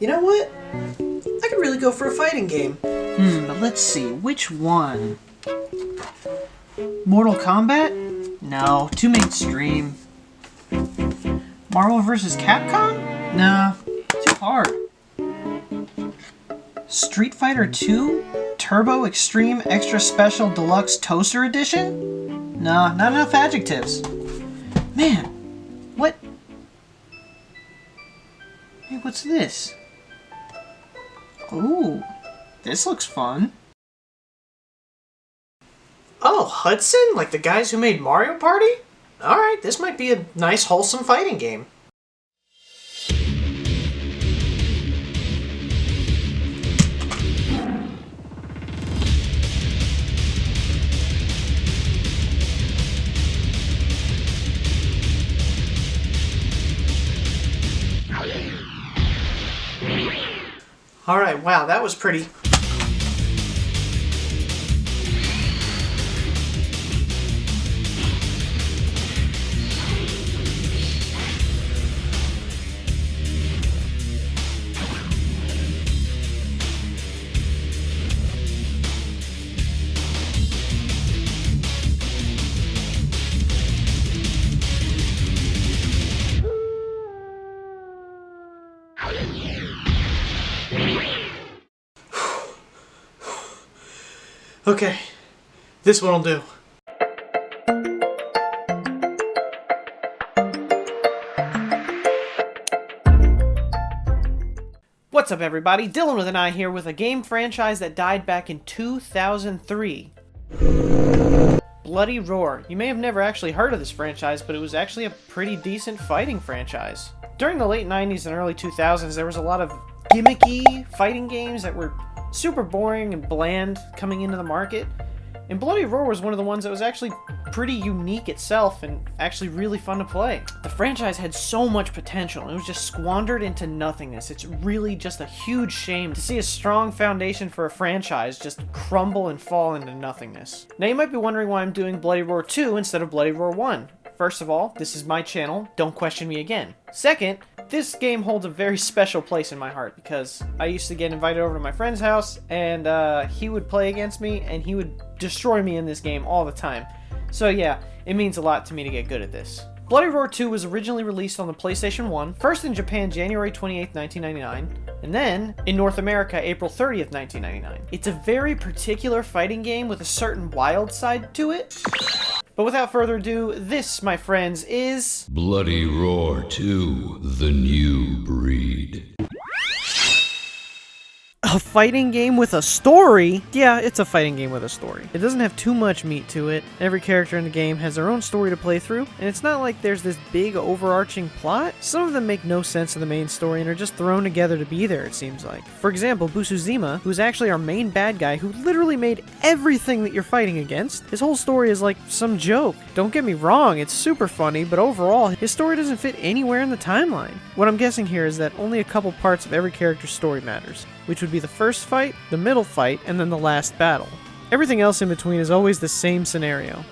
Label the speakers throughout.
Speaker 1: You know what? I could really go for a fighting game. But let's see, which one? Mortal Kombat? No, too mainstream. Marvel vs. Capcom? Nah, too hard. Street Fighter 2? Turbo Extreme Extra Special Deluxe Toaster Edition? Nah, not enough adjectives. Man, what? Hey, what's this? Ooh, this looks fun. Oh, Hudson? Like the guys who made Mario Party? Alright, this might be a nice, wholesome fighting game. Alright, wow, that was pretty. Okay, this one'll do. What's up, everybody? Dillon with an eye here with a game franchise that died back in 2003. Bloody Roar. You may have never actually heard of this franchise, but it was actually a pretty decent fighting franchise. During the late 90s and early 2000s, there was a lot of gimmicky fighting games that were super boring and bland coming into the market, and Bloody Roar was one of the ones that was actually pretty unique itself and actually really fun to play. The franchise had so much potential and it was just squandered into nothingness. It's really just a huge shame to see a strong foundation for a franchise just crumble and fall into nothingness. Now you might be wondering why I'm doing Bloody Roar 2 instead of Bloody Roar 1. First of all, this is my channel, don't question me again. Second, this game holds a very special place in my heart because I used to get invited over to my friend's house and he would play against me and he would destroy me in this game all the time. So yeah, it means a lot to me to get good at this. Bloody Roar 2 was originally released on the PlayStation 1, first in Japan January 28, 1999, and then in North America April 30th, 1999. It's a very particular fighting game with a certain wild side to it. But without further ado, this, my friends, is
Speaker 2: Bloody Roar 2, The New Breed.
Speaker 1: a fighting game with a story? Yeah, it's a fighting game with a story. It doesn't have too much meat to it. Every character in the game has their own story to play through, and it's not like there's this big overarching plot. Some of them make no sense in the main story and are just thrown together to be there, it seems like. For example, Busuzima, who's actually our main bad guy who literally made everything that you're fighting against. His whole story is like some joke. Don't get me wrong, it's super funny, but overall, his story doesn't fit anywhere in the timeline. What I'm guessing here is that only a couple parts of every character's story matters, which would be the first fight, the middle fight, and then the last battle. Everything else in between is always the same scenario.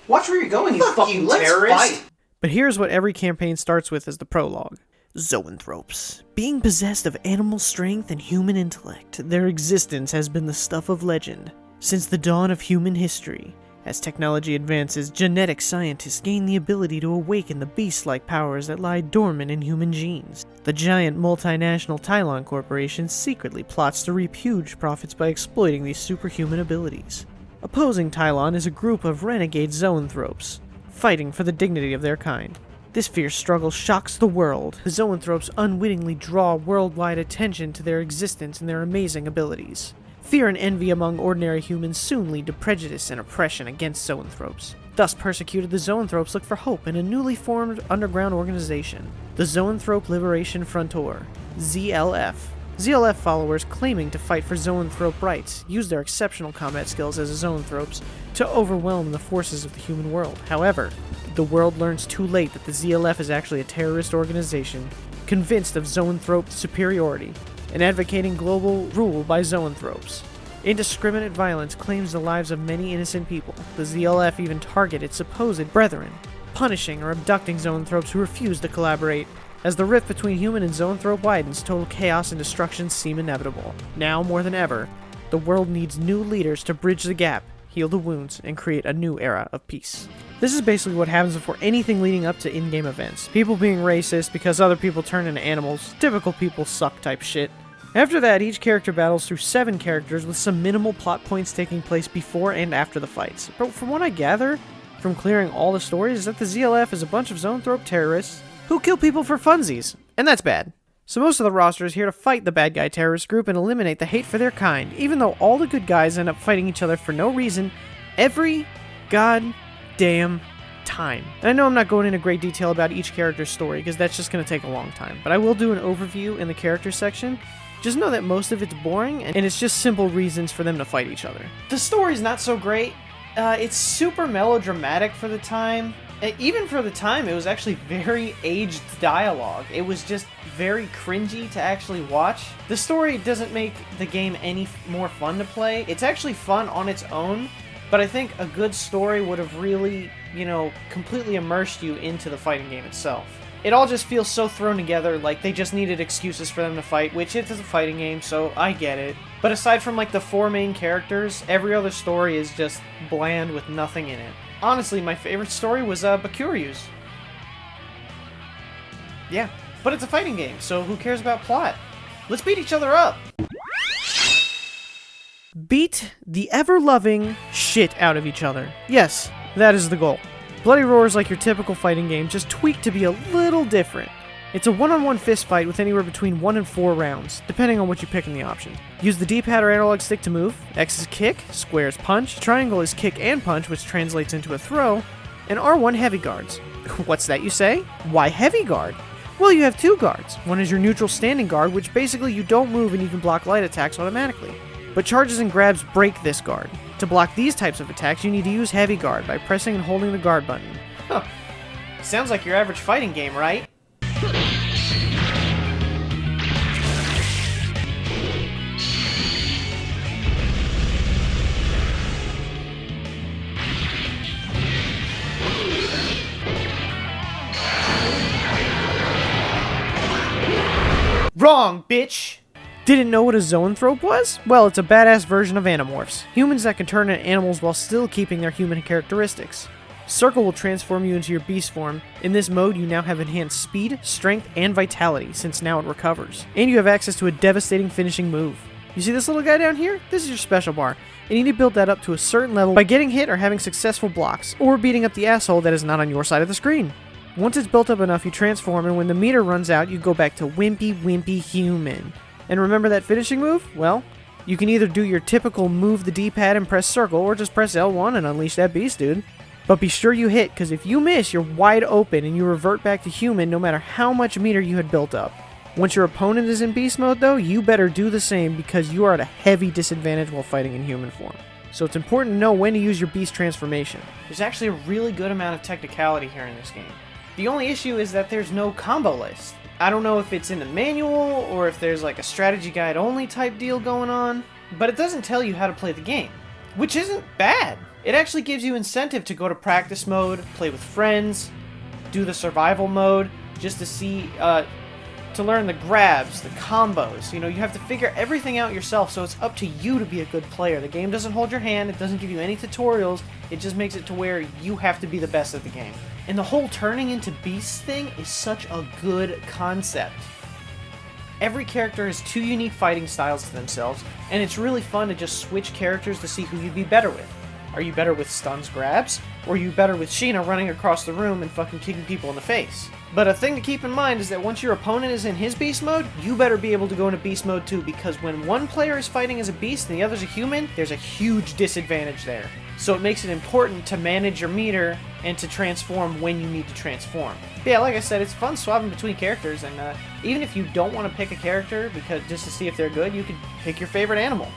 Speaker 3: Watch where you're going, you fucking terrorist! Fight.
Speaker 1: But here's what every campaign starts with as the prologue. Zoanthropes. Being possessed of animal strength and human intellect, their existence has been the stuff of legend since the dawn of human history. As technology advances, genetic scientists gain the ability to awaken the beast-like powers that lie dormant in human genes. The giant multinational Dillon Corporation secretly plots to reap huge profits by exploiting these superhuman abilities. Opposing Dillon is a group of renegade zoanthropes, fighting for the dignity of their kind. This fierce struggle shocks the world. The zoanthropes unwittingly draw worldwide attention to their existence and their amazing abilities. Fear and envy among ordinary humans soon lead to prejudice and oppression against zoanthropes. Thus persecuted, the zoanthropes look for hope in a newly formed underground organization, the Zoanthrope Liberation Frontier, ZLF. ZLF followers claiming to fight for zoanthrope rights use their exceptional combat skills as zoanthropes to overwhelm the forces of the human world. However, the world learns too late that the ZLF is actually a terrorist organization convinced of zoanthrope superiority and advocating global rule by zoanthropes. Indiscriminate violence claims the lives of many innocent people. The ZLF even target its supposed brethren, punishing or abducting zoanthropes who refuse to collaborate, As the rift between human and zoanthrope widens, total chaos and destruction seem inevitable. Now, more than ever, the world needs new leaders to bridge the gap, heal the wounds, and create a new era of peace. This is basically what happens before anything leading up to in-game events. People being racist because other people turn into animals, typical people suck type shit. After that, each character battles through 7 characters with some minimal plot points taking place before and after the fights. But from what I gather from clearing all the stories is that the ZLF is a bunch of zoanthrope terrorists who kill people for funsies, and that's bad. So most of the roster is here to fight the bad guy terrorist group and eliminate the hate for their kind, even though all the good guys end up fighting each other for no reason every goddamn time. And I know I'm not going into great detail about each character's story, because that's just going to take a long time, but I will do an overview in the character section. Just know that most of it's boring, and it's just simple reasons for them to fight each other. The story's not so great. It's super melodramatic for the time. Even for the time, it was actually very aged dialogue. It was just very cringy to actually watch. The story doesn't make the game any more fun to play. It's actually fun on its own, but I think a good story would have really, completely immersed you into the fighting game itself. It all just feels so thrown together, like they just needed excuses for them to fight, which it is a fighting game, so I get it. But aside from the 4 main characters, every other story is just bland with nothing in it. Honestly, my favorite story was Bakuryu's. Yeah, but it's a fighting game, so who cares about plot? Let's beat each other up! Beat the ever-loving shit out of each other. Yes, that is the goal. Bloody Roar is like your typical fighting game, just tweaked to be a little different. It's a one-on-one fist fight with anywhere between 1 and 4 rounds, depending on what you pick in the option. Use the D-pad or analog stick to move, X is kick, square is punch, triangle is kick and punch, which translates into a throw, and R1 heavy guards. What's that, you say? Why heavy guard? Well, you have 2 guards. One is your neutral standing guard, which basically you don't move and you can block light attacks automatically. But charges and grabs break this guard. To block these types of attacks, you need to use heavy guard by pressing and holding the guard button. Huh. Sounds like your average fighting game, right? Wrong, bitch! Didn't know what a zoanthrope was? Well, it's a badass version of Animorphs. Humans that can turn into animals while still keeping their human characteristics. Circle will transform you into your beast form. In this mode, you now have enhanced speed, strength, and vitality, since now it recovers. And you have access to a devastating finishing move. You see this little guy down here? This is your special bar. And you need to build that up to a certain level by getting hit or having successful blocks, or beating up the asshole that is not on your side of the screen. Once it's built up enough, you transform, and when the meter runs out, you go back to wimpy human. And remember that finishing move? Well, you can either do your typical move the D-pad and press circle, or just press L1 and unleash that beast, dude. But be sure you hit, because if you miss, you're wide open and you revert back to human no matter how much meter you had built up. Once your opponent is in beast mode though, you better do the same because you are at a heavy disadvantage while fighting in human form. So it's important to know when to use your beast transformation. There's actually a really good amount of technicality here in this game. The only issue is that there's no combo list. I don't know if it's in the manual or if there's a strategy guide only type deal going on, but it doesn't tell you how to play the game, which isn't bad. It actually gives you incentive to go to practice mode, play with friends, do the survival mode, just to see, to learn the grabs, the combos. You have to figure everything out yourself, so it's up to you to be a good player. The game doesn't hold your hand, it doesn't give you any tutorials, it just makes it to where you have to be the best at the game. And the whole turning into beasts thing is such a good concept. Every character has 2 unique fighting styles to themselves, and it's really fun to just switch characters to see who you'd be better with. Are you better with stuns grabs? Or are you better with Sheena running across the room and fucking kicking people in the face? But a thing to keep in mind is that once your opponent is in his beast mode, you better be able to go into beast mode too, because when one player is fighting as a beast and the other's a human, there's a huge disadvantage there. So it makes it important to manage your meter and to transform when you need to transform. But yeah, like I said, it's fun swapping between characters, and even if you don't want to pick a character because just to see if they're good, you could pick your favorite animal.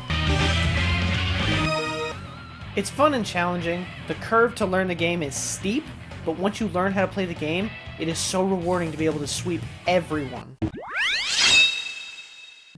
Speaker 1: It's fun and challenging. The curve to learn the game is steep, but once you learn how to play the game, it is so rewarding to be able to sweep everyone.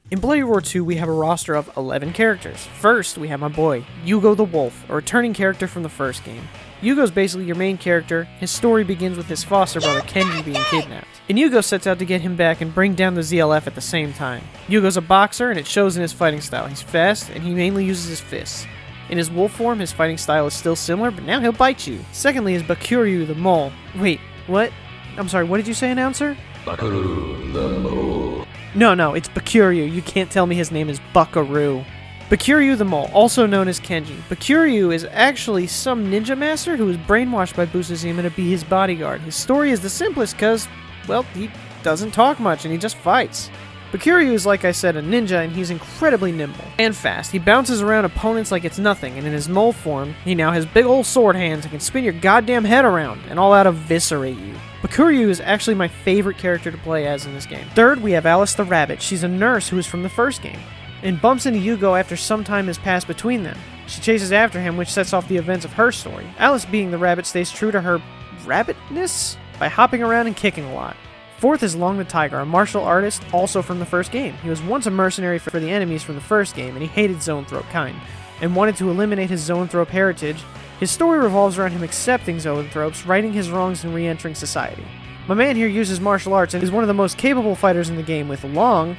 Speaker 1: In Bloody Roar 2, we have a roster of 11 characters. First, we have my boy, Yuriko the Wolf, a returning character from the first game. Yugo's basically your main character. His story begins with his foster brother Kenji being kidnapped, and Yugo sets out to get him back and bring down the ZLF at the same time. Yugo's a boxer, and it shows in his fighting style. He's fast, and he mainly uses his fists. In his wolf form, his fighting style is still similar, but now he'll bite you. Secondly is Bakuryu the Mole. Wait, what? I'm sorry, what did you say, announcer?
Speaker 2: Bakuryu the Mole.
Speaker 1: No, it's Bakuryu. You can't tell me his name is Buckaroo. Bakuryu the Mole, also known as Kenji. Bakuryu is actually some ninja master who was brainwashed by Busuzima to be his bodyguard. His story is the simplest because, well, he doesn't talk much and he just fights. Bakuryu is, like I said, a ninja, and he's incredibly nimble and fast. He bounces around opponents like it's nothing, and in his mole form, he now has big old sword hands and can spin your goddamn head around and all out eviscerate you. Bakuryu is actually my favorite character to play as in this game. Third, we have Alice the Rabbit. She's a nurse who is from the first game, and bumps into Yugo after some time has passed between them. She chases after him, which sets off the events of her story. Alice, being the rabbit, stays true to her rabbitness by hopping around and kicking a lot. Fourth is Shenlong the Tiger, a martial artist also from the first game. He was once a mercenary for the enemies from the first game, and he hated Zoanthrope kind, and wanted to eliminate his Zoanthrope heritage. His story revolves around him accepting Zoanthropes, righting his wrongs, and re-entering society. My man here uses martial arts and is one of the most capable fighters in the game with long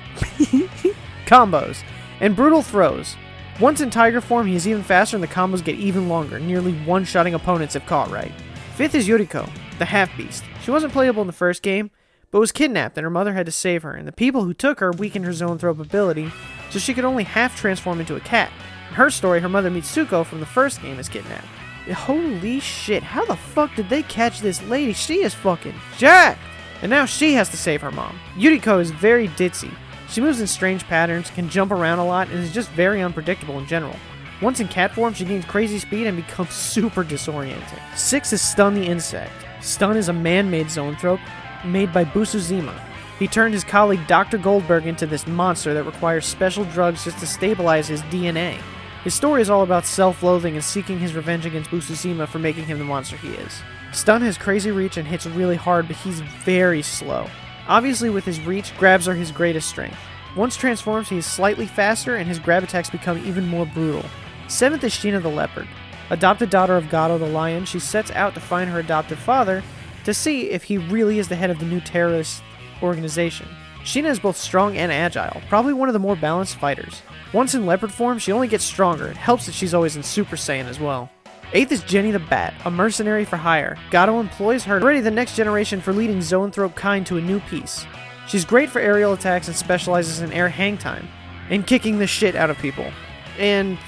Speaker 1: combos and brutal throws. Once in tiger form, he is even faster and the combos get even longer, nearly one-shotting opponents if caught right. Fifth is Yuriko, the half-beast. She wasn't playable in the first game, but was kidnapped and her mother had to save her, and the people who took her weakened her Zoanthrope ability, so she could only half transform into a cat. In her story, her mother Mitsuko from the first game is kidnapped. Holy shit, how the fuck did they catch this lady? She is fucking jacked! And now she has to save her mom. Yuriko is very ditzy. She moves in strange patterns, can jump around a lot, and is just very unpredictable in general. Once in cat form, she gains crazy speed and becomes super disorienting. Sixth is Stun the Insect. Stun is a man-made Zoanthrope made by Busuzima. He turned his colleague Dr. Goldberg into this monster that requires special drugs just to stabilize his DNA. His story is all about self-loathing and seeking his revenge against Busuzima for making him the monster he is. Stun has crazy reach and hits really hard, but he's very slow. Obviously with his reach, grabs are his greatest strength. Once transforms, he is slightly faster and his grab attacks become even more brutal. Seventh is Sheena the Leopard. Adopted daughter of Goddo the Lion, she sets out to find her adoptive father to see if he really is the head of the new terrorist organization. Sheena is both strong and agile, probably one of the more balanced fighters. Once in leopard form, she only gets stronger. It helps that she's always in Super Saiyan as well. Eighth is Jenny the Bat, a mercenary for hire. Goddo employs her to ready the next generation for leading Zoanthrope kind to a new peace. She's great for aerial attacks and specializes in air hang time, and kicking the shit out of people. And,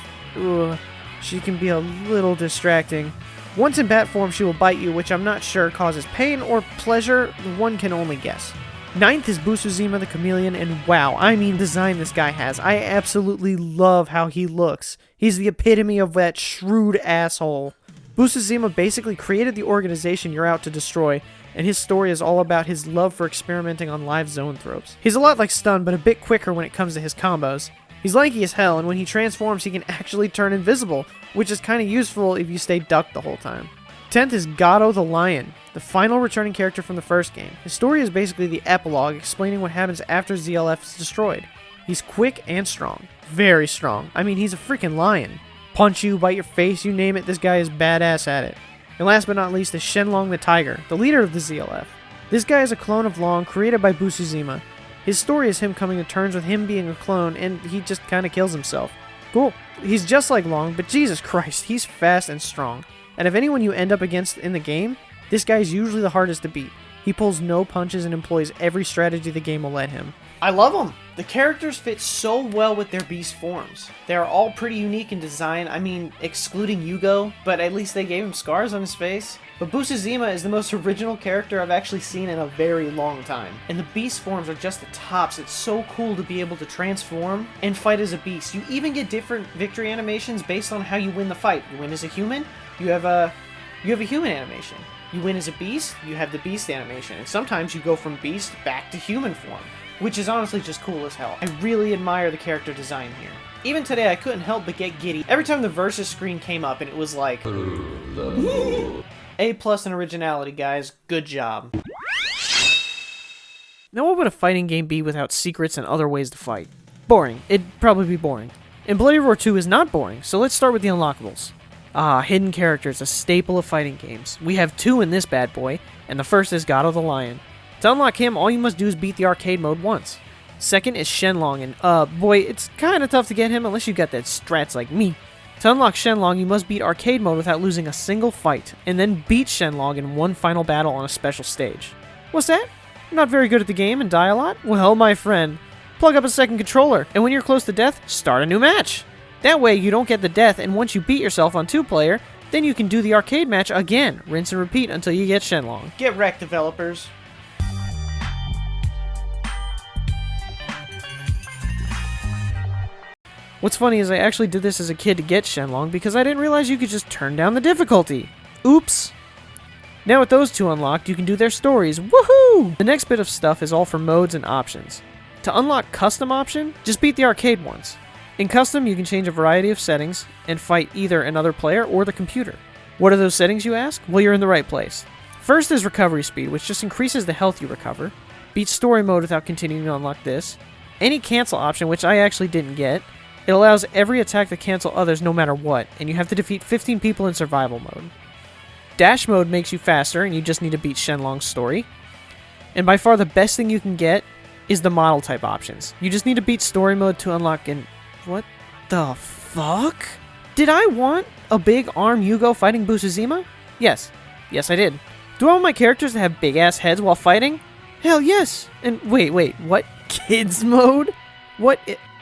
Speaker 1: she can be a little distracting. Once in bat form, she will bite you, which I'm not sure causes pain or pleasure, one can only guess. Ninth is Busuzima the Chameleon, and wow, I mean design this guy has. I absolutely love how he looks. He's the epitome of that shrewd asshole. Busuzima basically created the organization you're out to destroy, and his story is all about his love for experimenting on live Zoanthropes. He's a lot like Stun, but a bit quicker when it comes to his combos. He's lanky as hell, and when he transforms, he can actually turn invisible, which is kind of useful if you stay ducked the whole time. 10th is Goddo the Lion, the final returning character from the first game. His story is basically the epilogue, explaining what happens after ZLF is destroyed. He's quick and strong. Very strong. I mean, he's a freaking lion. Punch you, bite your face, you name it, this guy is badass at it. And last but not least is Shenlong the Tiger, the leader of the ZLF. This guy is a clone of Long, created by Busuzima. His story is him coming to terms with him being a clone, and he just kind of kills himself. Cool. He's just like Long, but Jesus Christ, he's fast and strong. And if anyone you end up against in the game, this guy is usually the hardest to beat. He pulls no punches and employs every strategy the game will let him. I love them! The characters fit so well with their beast forms. They are all pretty unique in design, I mean, excluding Yugo, but at least they gave him scars on his face. But Busuzima is the most original character I've actually seen in a very long time. And the beast forms are just the tops. It's so cool to be able to transform and fight as a beast. You even get different victory animations based on how you win the fight. You win as a human, you have a human animation. You win as a beast, you have the beast animation. And sometimes you go from beast back to human form, which is honestly just cool as hell. I really admire the character design here. Even today, I couldn't help but get giddy every time the versus screen came up and it was like, A+ in originality, guys. Good job. Now what would a fighting game be without secrets and other ways to fight? Boring. It'd probably be boring. And Bloody Roar 2 is not boring, so let's start with the unlockables. Ah, hidden characters, a staple of fighting games. We have 2 in this bad boy, and the first is Goddo the Lion. To unlock him, all you must do is beat the arcade mode once. Second is Shenlong, and boy, it's kinda tough to get him unless you got that strats like me. To unlock Shenlong, you must beat arcade mode without losing a single fight, and then beat Shenlong in one final battle on a special stage. What's that? I'm not very good at the game and die a lot? Well, my friend, plug up a second controller, and when you're close to death, start a new match. That way you don't get the death, and once you beat yourself on 2-player, then you can do the arcade match again, rinse and repeat until you get Shenlong.
Speaker 3: Get wrecked, developers.
Speaker 1: What's funny is I actually did this as a kid to get Shenlong because I didn't realize you could just turn down the difficulty. Oops. Now with those 2 unlocked, you can do their stories. Woohoo! The next bit of stuff is all for modes and options. To unlock custom option, just beat the arcade ones. In custom, you can change a variety of settings and fight either another player or the computer. What are those settings, you ask? Well, you're in the right place. First is recovery speed, which just increases the health you recover. Beat story mode without continuing to unlock this. Any cancel option, which I actually didn't get. It allows every attack to cancel others no matter what, and you have to defeat 15 people in survival mode. Dash mode makes you faster, and you just need to beat Shenlong's story. And by far the best thing you can get is the model type options. You just need to beat story mode to unlock an... What the fuck? Did I want a big arm Yugo fighting Busuzima? Yes. Yes, I did. Do I want my characters to have big-ass heads while fighting? Hell yes! And wait, what? Kids mode? What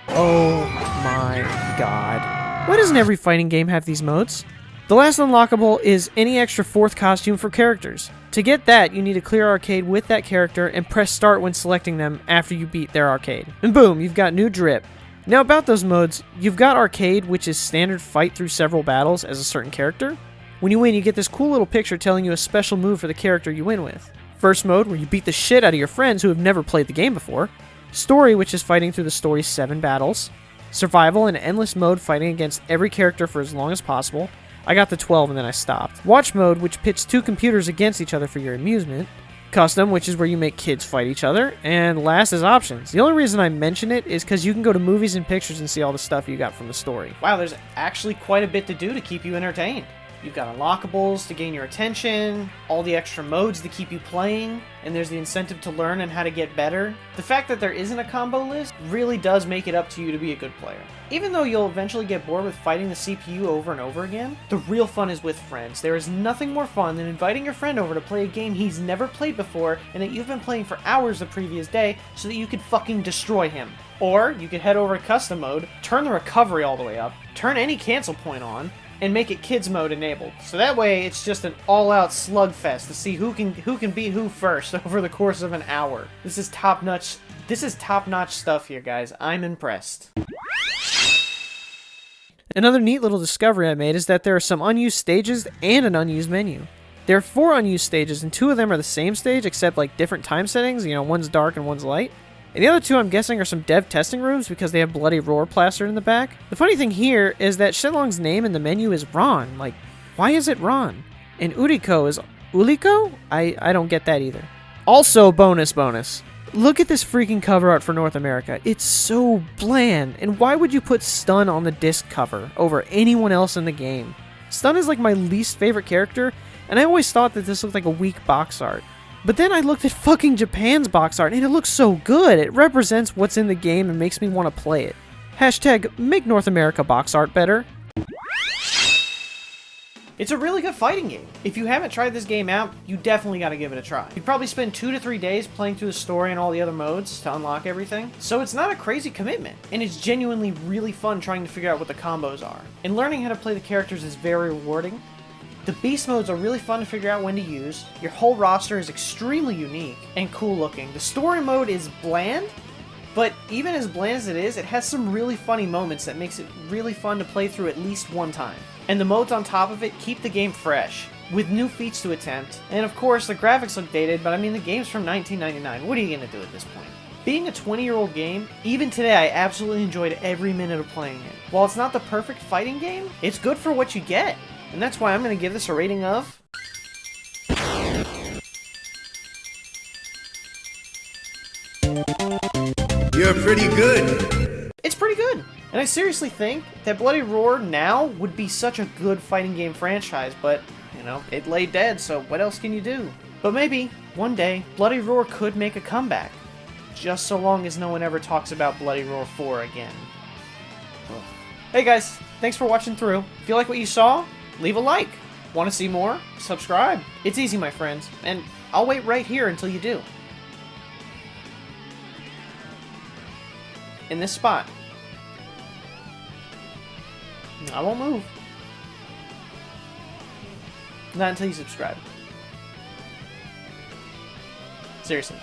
Speaker 1: Oh my god. Why doesn't every fighting game have these modes? The last unlockable is any extra 4th costume for characters. To get that, you need to clear arcade with that character and press start when selecting them after you beat their arcade. And boom, you've got new drip. Now about those modes, you've got arcade, which is standard fight through several battles as a certain character. When you win, you get this cool little picture telling you a special move for the character you win with. First mode, where you beat the shit out of your friends who have never played the game before. Story, which is fighting through the story's 7 battles. Survival and endless mode, fighting against every character for as long as possible. I got to 12 and then I stopped. Watch mode, which pits 2 computers against each other for your amusement. Custom, which is where you make kids fight each other. And last is options. The only reason I mention it is because you can go to movies and pictures and see all the stuff you got from the story.
Speaker 3: Wow, there's actually quite a bit to do to keep you entertained. You've got unlockables to gain your attention, all the extra modes to keep you playing, and there's the incentive to learn and how to get better. The fact that there isn't a combo list really does make it up to you to be a good player. Even though you'll eventually get bored with fighting the CPU over and over again, the real fun is with friends. There is nothing more fun than inviting your friend over to play a game he's never played before and that you've been playing for hours the previous day so that you could fucking destroy him. Or you could head over to custom mode, turn the recovery all the way up, turn any cancel point on, and make it kids mode enabled. So that way it's just an all-out slugfest to see who can beat who first over the course of an hour. This is top-notch stuff here, guys. I'm impressed.
Speaker 1: Another neat little discovery I made is that there are some unused stages and an unused menu. There are 4 unused stages, and 2 of them are the same stage except like different time settings, one's dark and one's light. And the other 2 I'm guessing are some dev testing rooms because they have bloody roar plastered in the back. The funny thing here is that Shenlong's name in the menu is Ron. Like, why is it Ron? And Yuriko is Uliko? I don't get that either. Also, bonus. Look at this freaking cover art for North America. It's so bland. And why would you put Stun on the disc cover over anyone else in the game? Stun is like my least favorite character, and I always thought that this looked like a weak box art. But then I looked at fucking Japan's box art, and it looks so good. It represents what's in the game and makes me want to play it. Hashtag make North America box art better.
Speaker 3: It's a really good fighting game. If you haven't tried this game out, you definitely gotta give it a try. You'd probably spend 2 to 3 days playing through the story and all the other modes to unlock everything. So it's not a crazy commitment, and it's genuinely really fun trying to figure out what the combos are. And learning how to play the characters is very rewarding. The beast modes are really fun to figure out when to use. Your whole roster is extremely unique and cool looking. The story mode is bland, but even as bland as it is, it has some really funny moments that makes it really fun to play through at least one time. And the modes on top of it keep the game fresh, with new feats to attempt. And of course, the graphics look dated, but I mean, the game's from 1999. What are you gonna do at this point? Being a 20-year-old game, even today I absolutely enjoyed every minute of playing it. While it's not the perfect fighting game, it's good for what you get. And that's why I'm going to give this a rating of...
Speaker 4: You're pretty good.
Speaker 3: It's pretty good. And I seriously think that Bloody Roar now would be such a good fighting game franchise, but, you know, it lay dead, so what else can you do? But maybe, one day, Bloody Roar could make a comeback. Just so long as no one ever talks about Bloody Roar 4 again. Ugh. Hey guys, thanks for watching through. If you like what you saw, leave a like. Want to see more? Subscribe. It's easy, my friends, and I'll wait right here until you do. In this spot. I won't move. Not until you subscribe. Seriously.